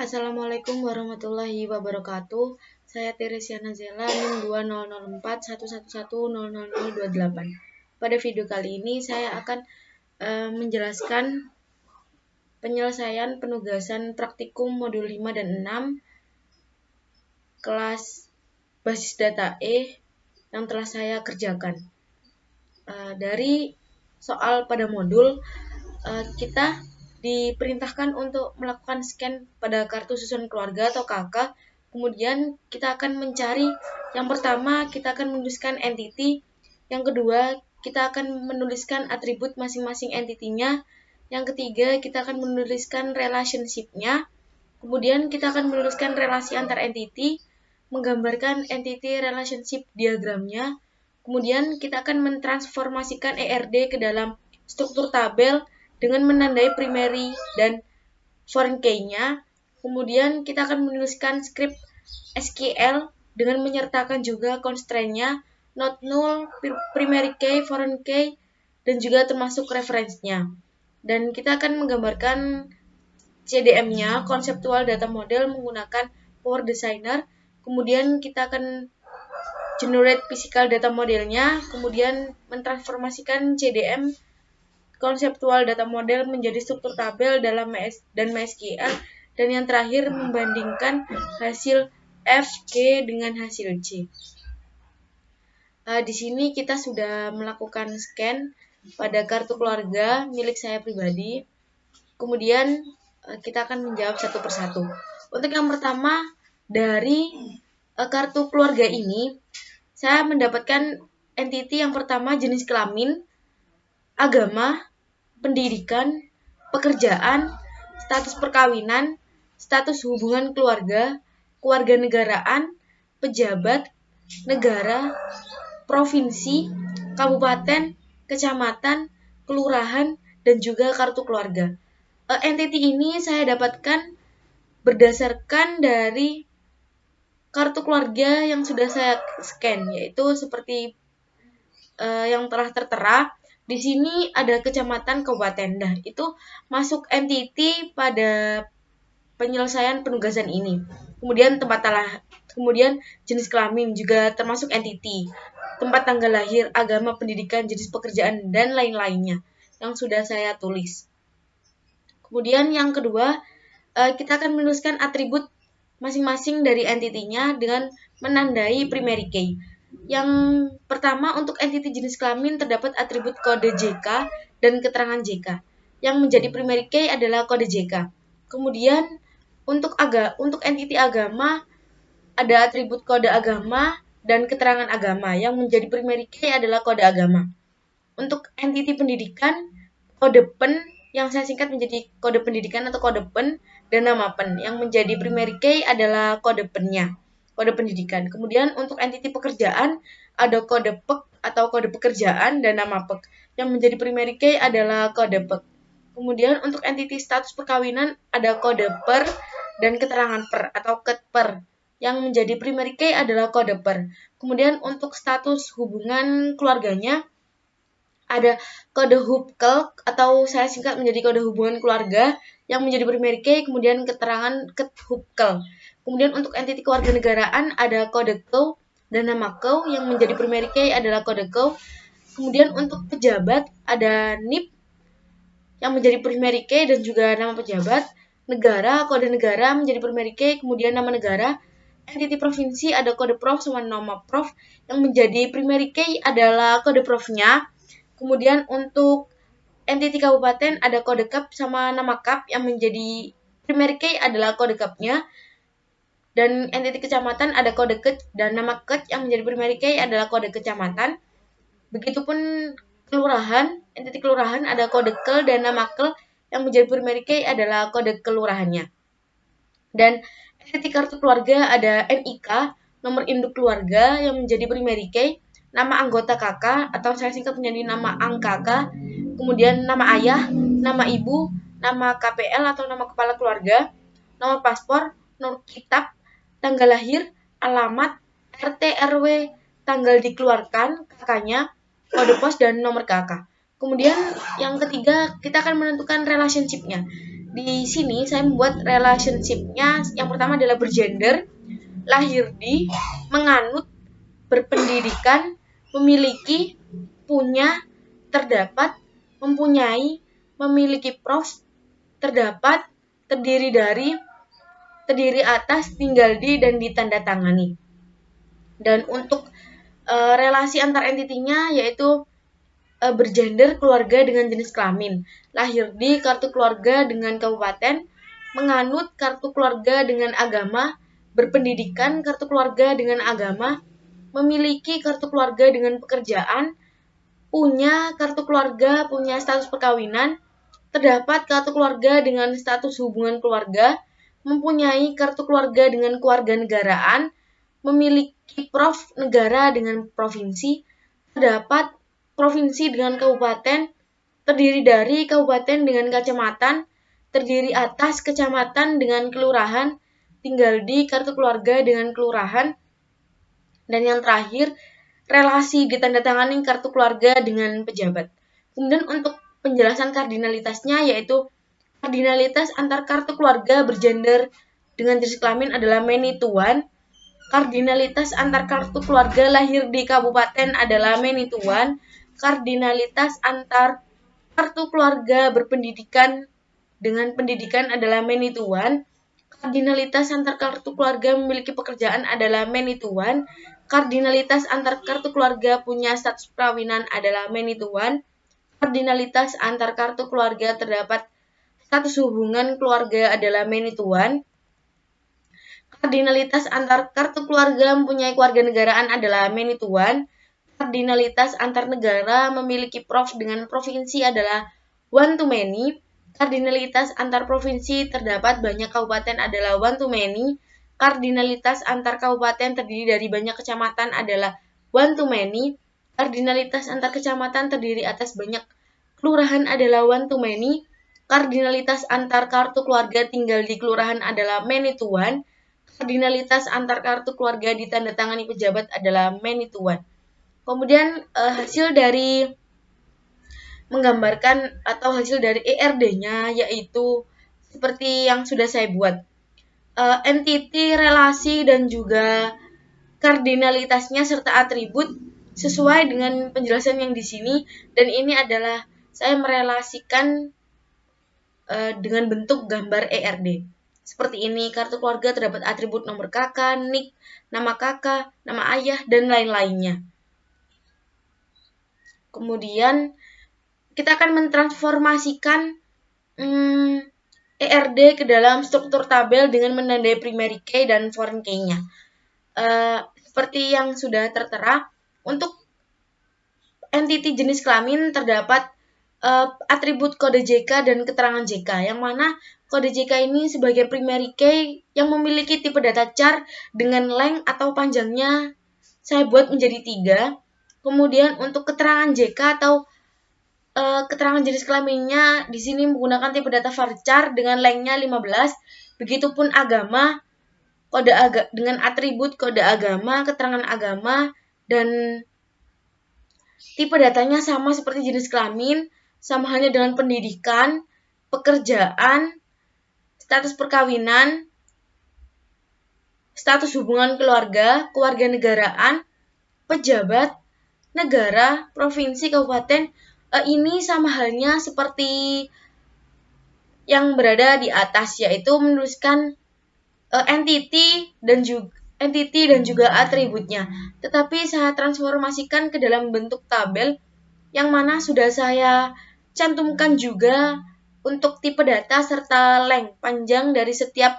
Assalamualaikum warahmatullahi wabarakatuh. Saya Teresiana Zela, NIM 200411100028. Pada video kali ini saya akan menjelaskan penyelesaian penugasan praktikum modul 5 dan 6 kelas basis data E yang telah saya kerjakan. Dari soal pada modul, kita diperintahkan untuk melakukan scan pada kartu susunan keluarga atau KK. Kemudian kita akan mencari, yang pertama kita akan menuliskan entity, yang kedua kita akan menuliskan atribut masing-masing entity-nya, yang ketiga kita akan menuliskan relationship-nya, kemudian kita akan menuliskan relasi antar entity, menggambarkan entity relationship diagramnya, kemudian kita akan mentransformasikan ERD ke dalam struktur tabel dengan menandai primary dan foreign key-nya. Kemudian kita akan menuliskan script SQL dengan menyertakan juga constraint-nya, not null, primary key, foreign key, dan juga termasuk reference-nya. Dan kita akan menggambarkan CDM-nya, conceptual data model, menggunakan Power Designer. Kemudian kita akan generate physical data modelnya, kemudian mentransformasikan CDM konseptual data model menjadi struktur tabel dalam MySQL, dan yang terakhir membandingkan hasil F, G dengan hasil C. Di sini kita sudah melakukan scan pada kartu keluarga milik saya pribadi. Kemudian kita akan menjawab satu persatu. Untuk yang pertama, dari kartu keluarga ini, saya mendapatkan entity yang pertama jenis kelamin, agama, pendidikan, pekerjaan, status perkawinan, status hubungan keluarga, kewarganegaraan, pejabat, negara, provinsi, kabupaten, kecamatan, kelurahan, dan juga kartu keluarga. Entity ini saya dapatkan berdasarkan dari kartu keluarga yang sudah saya scan, yaitu seperti yang telah tertera. Di sini ada kecamatan, kabupaten. Nah, itu masuk entity pada penyelesaian penugasan ini. Kemudian jenis kelamin juga termasuk entity. Tempat tanggal lahir, agama, pendidikan, jenis pekerjaan, dan lain-lainnya yang sudah saya tulis. Kemudian yang kedua, kita akan menuliskan atribut masing-masing dari entity-nya dengan menandai primary key. Yang pertama, untuk entity jenis kelamin terdapat atribut kode JK dan keterangan JK. Yang menjadi primary key adalah kode JK. Kemudian untuk entity agama ada atribut kode agama dan keterangan agama. Yang menjadi primary key adalah kode agama. Untuk entity pendidikan, kode pen yang saya singkat menjadi kode pendidikan atau kode pen, dan nama pen. Yang menjadi primary key adalah kode pennya, kode pendidikan. Kemudian untuk entity pekerjaan ada kode pek atau kode pekerjaan dan nama pek. Yang menjadi primary key adalah kode pek. Kemudian untuk entity status perkawinan ada kode per dan keterangan per atau ket per. Yang menjadi primary key adalah kode per. Kemudian untuk status hubungan keluarganya ada kode hubkel atau saya singkat menjadi kode hubungan keluarga yang menjadi primary key, kemudian keterangan ket hubkel. Kemudian untuk entity kewarganegaraan ada kode keu dan nama keu yang menjadi primary key adalah kode keu. Kemudian untuk pejabat ada NIP yang menjadi primary key dan juga nama pejabat. Negara, kode negara menjadi primary key, kemudian nama negara. Entity provinsi ada kode prof sama nama prof yang menjadi primary key adalah kode profnya. Kemudian untuk entity kabupaten ada kode kap sama nama kap yang menjadi primary key adalah kode kapnya. Dan entity kecamatan ada kode ket dan nama ket yang menjadi primary key adalah kode kecamatan. Begitupun kelurahan, entity kelurahan ada kode kel dan nama kel yang menjadi primary key adalah kode kelurahannya. Dan entity kartu keluarga ada NIK, nomor induk keluarga yang menjadi primary key, nama anggota kakak atau saya singkat menjadi nama angkaka, kemudian nama ayah, nama ibu, nama KPL atau nama kepala keluarga, nomor paspor, nomor kitab, tanggal lahir, alamat, RT, RW, tanggal dikeluarkan, kakaknya, kode pos, dan nomor kakak. Kemudian yang ketiga, kita akan menentukan relationship-nya. Di sini saya membuat relationship-nya yang pertama adalah bergender, lahir di, menganut, berpendidikan, memiliki, punya, terdapat, mempunyai, memiliki prof, terdapat, terdiri dari, terdiri atas, tinggal di, dan ditandatangani. Dan untuk relasi antar entitinya yaitu bergender keluarga dengan jenis kelamin, lahir di kartu keluarga dengan kabupaten, menganut kartu keluarga dengan agama, berpendidikan kartu keluarga dengan agama, memiliki kartu keluarga dengan pekerjaan, punya kartu keluarga punya status perkawinan, terdapat kartu keluarga dengan status hubungan keluarga, mempunyai kartu keluarga dengan kewarganegaraan, memiliki prof negara dengan provinsi, terdapat provinsi dengan kabupaten, terdiri dari kabupaten dengan kecamatan, terdiri atas kecamatan dengan kelurahan, tinggal di kartu keluarga dengan kelurahan, dan yang terakhir, relasi ditandatangani kartu keluarga dengan pejabat. Kemudian untuk penjelasan kardinalitasnya yaitu kardinalitas antar kartu keluarga bergender dengan jenis kelamin adalah many to one. Kardinalitas antar kartu keluarga lahir di kabupaten adalah many to one. Kardinalitas antar kartu keluarga berpendidikan dengan pendidikan adalah many to one. Kardinalitas antar kartu keluarga memiliki pekerjaan adalah many to one. Kardinalitas antar kartu keluarga punya status perkawinan adalah many to one. Kardinalitas antar kartu keluarga terdapat status hubungan keluarga adalah many to one. Kardinalitas antar kartu keluarga mempunyai kewarganegaraan adalah many to one. Kardinalitas antar negara memiliki prof dengan provinsi adalah one to many. Kardinalitas antar provinsi terdapat banyak kabupaten adalah one to many. Kardinalitas antar kabupaten terdiri dari banyak kecamatan adalah one to many. Kardinalitas antar kecamatan terdiri atas banyak kelurahan adalah one to many. Kardinalitas antar kartu keluarga tinggal di kelurahan adalah many to one. Kardinalitas antar kartu keluarga ditandatangani pejabat adalah many to one. Kemudian hasil dari menggambarkan atau hasil dari ERD-nya yaitu seperti yang sudah saya buat. Entiti, relasi, dan juga kardinalitasnya serta atribut sesuai dengan penjelasan yang di sini, dan ini adalah saya merelasikan dengan bentuk gambar ERD. Seperti ini, kartu keluarga terdapat atribut nomor kakak, nik, nama kakak, nama ayah, dan lain-lainnya. Kemudian kita akan mentransformasikan ERD ke dalam struktur tabel dengan menandai primary key dan foreign key-nya. Seperti yang sudah tertera, untuk entiti jenis kelamin terdapat atribut kode JK dan keterangan JK, yang mana kode JK ini sebagai primary key yang memiliki tipe data char dengan length atau panjangnya saya buat menjadi 3. Kemudian untuk keterangan JK atau keterangan jenis kelaminnya di sini menggunakan tipe data varchar dengan length-nya 15. Begitupun agama, dengan atribut kode agama, keterangan agama, dan tipe datanya sama seperti jenis kelamin, sama halnya dengan pendidikan, pekerjaan, status perkawinan, status hubungan keluarga, kewarganegaraan, pejabat, negara, provinsi, kabupaten. Ini sama halnya seperti yang berada di atas, yaitu menuliskan entity dan juga atributnya. Tetapi saya transformasikan ke dalam bentuk tabel yang mana sudah saya cantumkan juga untuk tipe data serta length panjang dari setiap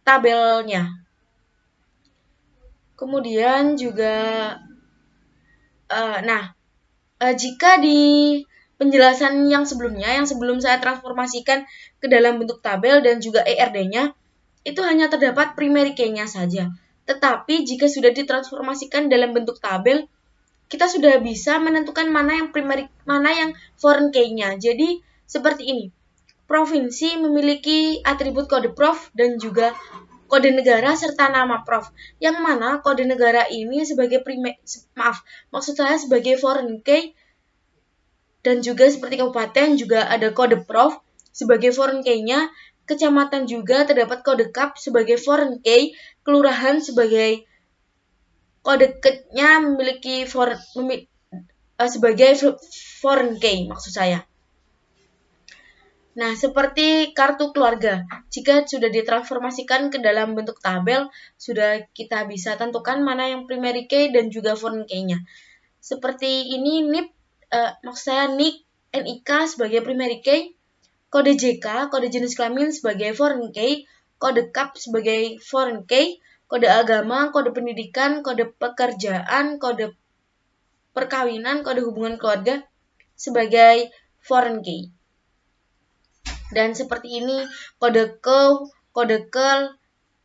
tabelnya. Kemudian juga jika di penjelasan yang sebelum saya transformasikan ke dalam bentuk tabel dan juga ERD-nya, itu hanya terdapat primary key-nya saja. Tetapi jika sudah ditransformasikan dalam bentuk tabel, kita sudah bisa menentukan mana yang primary, mana yang foreign key-nya. Jadi seperti ini. Provinsi memiliki atribut kode prof dan juga kode negara serta nama prof. Yang mana kode negara ini sebagai sebagai foreign key, dan juga seperti kabupaten juga ada kode prof. sebagai foreign key-nya, kecamatan juga terdapat kode CAP sebagai foreign key, kelurahan sebagai kode CAP-nya sebagai foreign key maksud saya. Nah, seperti kartu keluarga, jika sudah ditransformasikan ke dalam bentuk tabel, sudah kita bisa tentukan mana yang primary key dan juga foreign key-nya. Seperti ini NIP, maksud saya NIK, NIK sebagai primary key, kode JK, kode jenis kelamin sebagai foreign key, kode CAP sebagai foreign key, kode agama, kode pendidikan, kode pekerjaan, kode perkawinan, kode hubungan keluarga sebagai foreign key. Dan seperti ini kode KEU, kode KEL,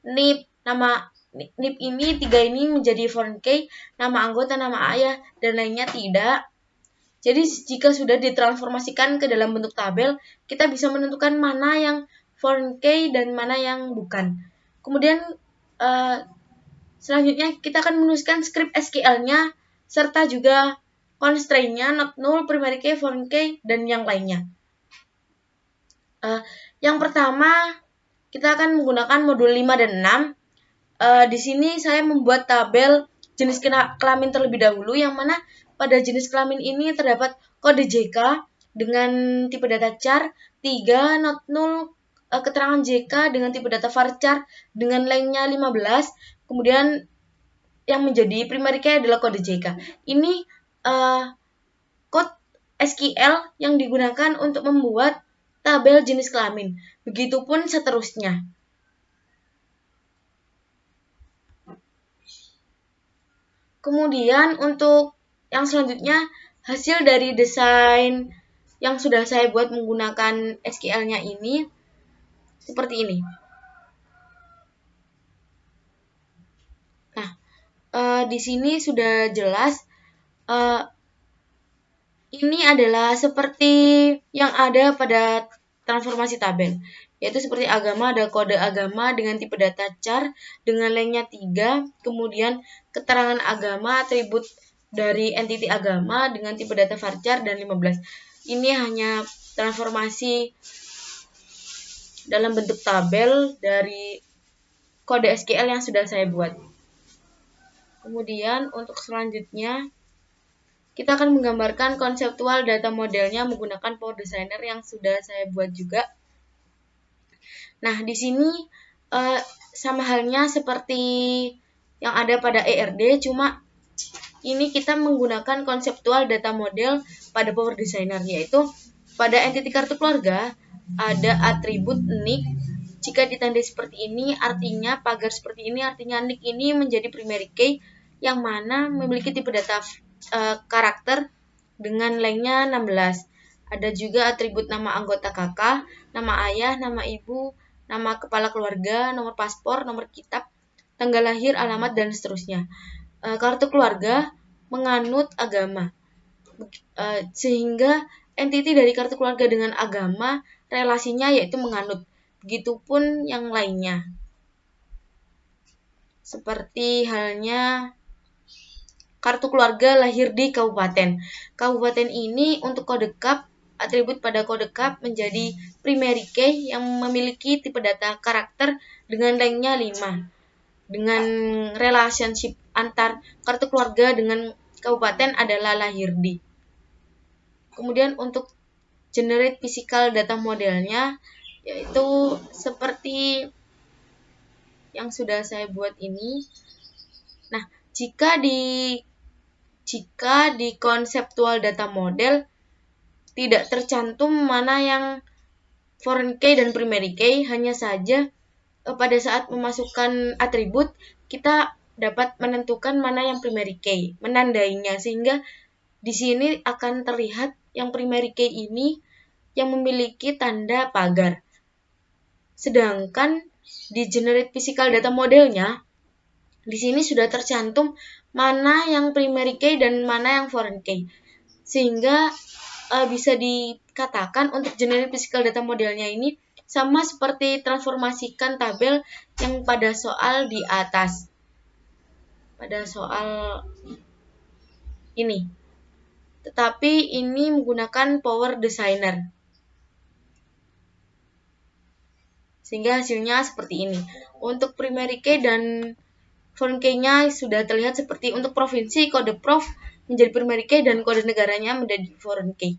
NIP, nama NIP ini tiga ini menjadi foreign key, nama anggota, nama ayah, dan lainnya tidak. Jadi jika sudah ditransformasikan ke dalam bentuk tabel, kita bisa menentukan mana yang foreign key dan mana yang bukan. Kemudian selanjutnya kita akan menuliskan script SQL-nya serta juga constraint-nya, not null, primary key, foreign key, dan yang lainnya. Yang pertama, kita akan menggunakan modul 5 dan 6. Di sini saya membuat tabel jenis kelamin terlebih dahulu, yang mana pada jenis kelamin ini terdapat kode JK dengan tipe data char, 3 not null, keterangan JK dengan tipe data varchar dengan lengthnya 15, kemudian yang menjadi primary key adalah kode JK. Ini code SQL yang digunakan untuk membuat tabel jenis kelamin. Begitupun seterusnya. Kemudian untuk yang selanjutnya, hasil dari desain yang sudah saya buat menggunakan SQL-nya ini seperti ini. Nah, di sini sudah jelas. Ini adalah seperti yang ada pada transformasi tabel, yaitu seperti agama, ada kode agama dengan tipe data char dengan lengthnya 3, kemudian keterangan agama, atribut dari entity agama dengan tipe data varchar dan 15. Ini hanya transformasi dalam bentuk tabel dari kode SQL yang sudah saya buat. Kemudian untuk selanjutnya, kita akan menggambarkan konseptual data modelnya menggunakan Power Designer yang sudah saya buat juga. Nah, di sini sama halnya seperti yang ada pada ERD, cuma ini kita menggunakan konseptual data model pada Power Designer, yaitu pada entity kartu keluarga ada atribut NIK. Jika ditandai seperti ini, artinya pagar seperti ini, artinya NIK ini menjadi primary key yang mana memiliki tipe data karakter dengan lengthnya 16. Ada juga atribut nama anggota kakak, nama ayah, nama ibu, nama kepala keluarga, nomor paspor, nomor kitab, tanggal lahir, alamat, dan seterusnya. Kartu keluarga menganut agama, sehingga entiti dari kartu keluarga dengan agama relasinya yaitu menganut. Begitupun yang lainnya. Seperti halnya kartu keluarga lahir di kabupaten. Kabupaten ini untuk kode CAP, atribut pada kode CAP menjadi primary key yang memiliki tipe data karakter dengan lengthnya 5. Dengan relationship antar kartu keluarga dengan kabupaten adalah lahir di. Kemudian untuk generate physical data modelnya, yaitu seperti yang sudah saya buat ini. Nah, jika di konseptual data model tidak tercantum mana yang foreign key dan primary key, hanya saja pada saat memasukkan atribut kita dapat menentukan mana yang primary key, menandainya, sehingga di sini akan terlihat yang primary key ini yang memiliki tanda pagar. Sedangkan di generate physical data modelnya, di sini sudah tercantum mana yang primary key dan mana yang foreign key. Sehingga bisa dikatakan untuk generate physical data modelnya ini sama seperti transformasikan tabel yang pada soal di atas. Pada soal ini. Tetapi ini menggunakan Power Designer. Sehingga hasilnya seperti ini. Untuk primary key dan foreign key-nya sudah terlihat seperti untuk provinsi, kode prof menjadi primary key dan kode negaranya menjadi foreign key.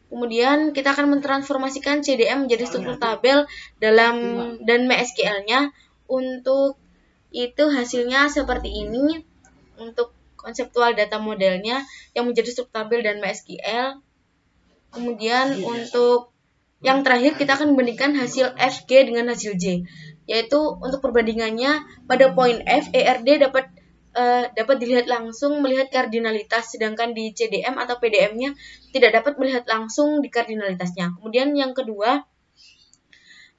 Kemudian kita akan mentransformasikan CDM menjadi struktur tabel dan MySQL-nya. Untuk itu hasilnya seperti ini untuk konseptual data modelnya yang menjadi struktur tabel dan MySQL. Kemudian untuk yang terakhir kita akan membandingkan hasil FG dengan hasil J, yaitu untuk perbandingannya pada poin F, ERD dapat dilihat langsung melihat kardinalitas, sedangkan di CDM atau PDM-nya tidak dapat melihat langsung di kardinalitasnya. Kemudian yang kedua,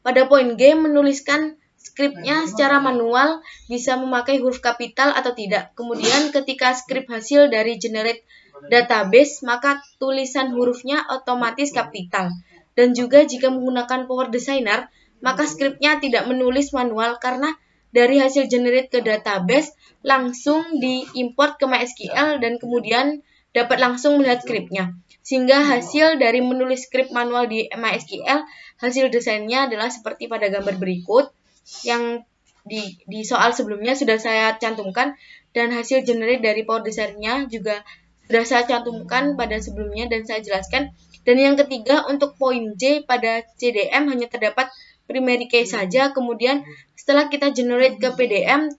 pada poin G menuliskan skripnya secara manual bisa memakai huruf kapital atau tidak. Kemudian ketika skrip hasil dari generate database, maka tulisan hurufnya otomatis kapital. Dan juga jika menggunakan Power Designer, maka skripnya tidak menulis manual karena dari hasil generate ke database langsung diimport ke MySQL dan kemudian dapat langsung melihat skripnya. Sehingga hasil dari menulis skrip manual di MySQL, hasil desainnya adalah seperti pada gambar berikut yang di soal sebelumnya sudah saya cantumkan, dan hasil generate dari Power Designer juga sudah saya cantumkan pada sebelumnya dan saya jelaskan. Dan yang ketiga, untuk poin J pada CDM hanya terdapat primary key saja, kemudian setelah kita generate ke PDM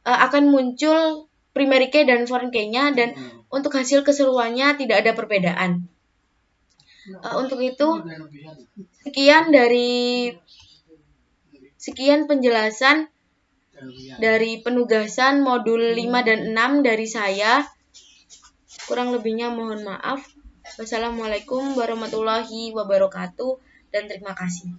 akan muncul primary key dan foreign key-nya, dan untuk hasil keseluruhannya tidak ada perbedaan. Untuk itu, sekian penjelasan dari penugasan modul 5 dan 6 dari saya. Kurang lebihnya mohon maaf. Wassalamualaikum warahmatullahi wabarakatuh dan terima kasih.